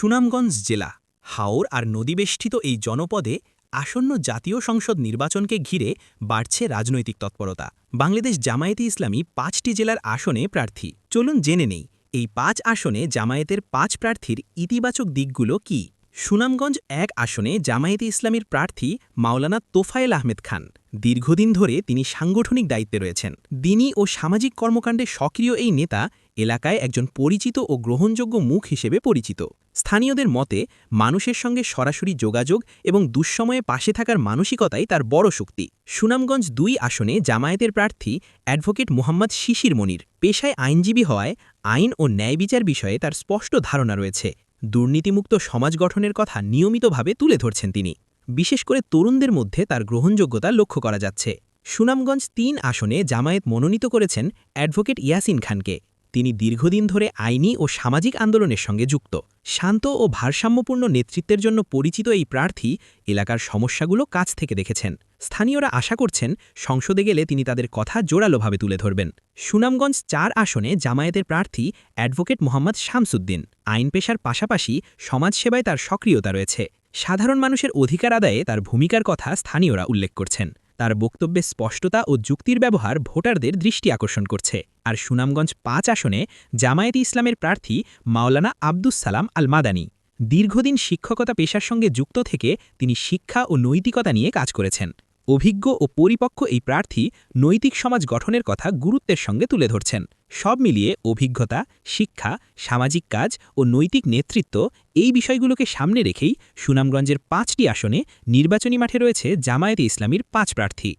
সুনামগঞ্জ জেলা হাওর আর নদীবেষ্টিত এই জনপদে আসন্ন জাতীয় সংসদ নির্বাচনকে ঘিরে বাড়ছে রাজনৈতিক তৎপরতা। বাংলাদেশ জামায়াতে ইসলামী ৫টি জেলার আসনে প্রার্থী। চলুন জেনে নেই এই ৫ আসনে জামায়াতের ৫ প্রার্থীর ইতিবাচক দিকগুলো কি। সুনামগঞ্জ ১ আসনে জামায়াতে ইসলামীর প্রার্থী মাওলানা তোফায়েল আহমেদ খান। দীর্ঘদিন ধরে তিনি সাংগঠনিক দায়িত্বে রয়েছেন। দিনী ও সামাজিক কর্মকাণ্ডে সক্রিয় এই নেতা এলাকায় একজন পরিচিত ও গ্রহণযোগ্য মুখ হিসেবে পরিচিত। স্থানীয়দের মতে মানুষের সঙ্গে সরাসরি যোগাযোগ এবং দুঃসময়ে পাশে থাকার মানসিকতাই তার বড় শক্তি। সুনামগঞ্জ ২ আসনে জামায়াতের প্রার্থী অ্যাডভোকেট মোহাম্মদ শিশির মনির। পেশায় আইনজীবী হওয়ায় আইন ও ন্যায় বিচার বিষয়ে তার স্পষ্ট ধারণা রয়েছে। দুর্নীতিমুক্ত সমাজ গঠনের কথা নিয়মিতভাবে তুলে ধরছেন তিনি। বিশেষ করে তরুণদের মধ্যে তার গ্রহণযোগ্যতা লক্ষ্য করা যাচ্ছে। সুনামগঞ্জ ৩ আসনে জামায়াত মনোনীত করেছেন অ্যাডভোকেট ইয়াসিন খানকে। তিনি দীর্ঘদিন ধরে আইনি ও সামাজিক আন্দোলনের সঙ্গে যুক্ত। শান্ত ও ভারসাম্যপূর্ণ নেতৃত্বের জন্য পরিচিত এই প্রার্থী এলাকার সমস্যাগুলো কাছ থেকে দেখেছেন। স্থানীয়রা আশা করছেন সংসদে গেলে তিনি তাদের কথা জোরালোভাবে তুলে ধরবেন। সুনামগঞ্জ ৪ আসনে জামায়াতের প্রার্থী অ্যাডভোকেট মোহাম্মদ শামসুদ্দিন। আইন পেশার পাশাপাশি সমাজসেবায় তার সক্রিয়তা রয়েছে। সাধারণ মানুষের অধিকার আদায়ে তার ভূমিকার কথা স্থানীয়রা উল্লেখ করছেন। তার বক্তব্যে স্পষ্টতা ও যুক্তির ব্যবহার ভোটারদের দৃষ্টি আকর্ষণ করছে। আর সুনামগঞ্জ ৫ আসনে জামায়াতে ইসলামের প্রার্থী মাওলানা আব্দুস সালাম আল মাদানী। দীর্ঘদিন শিক্ষকতা পেশার সঙ্গে যুক্ত থেকে তিনি শিক্ষা ও নৈতিকতা নিয়ে কাজ করেছেন। অভিজ্ঞ ও পরিপক্ক এই প্রার্থী নৈতিক সমাজ গঠনের কথা গুরুত্বের সঙ্গে তুলে ধরছেন। সব মিলিয়ে অভিজ্ঞতা, শিক্ষা, সামাজিক কাজ ও নৈতিক নেতৃত্ব এই বিষয়গুলোকে সামনে রেখেই সুনামগঞ্জের ৫টি আসনে নির্বাচনী মাঠে রয়েছে জামায়াতে ইসলামীর ৫ প্রার্থী।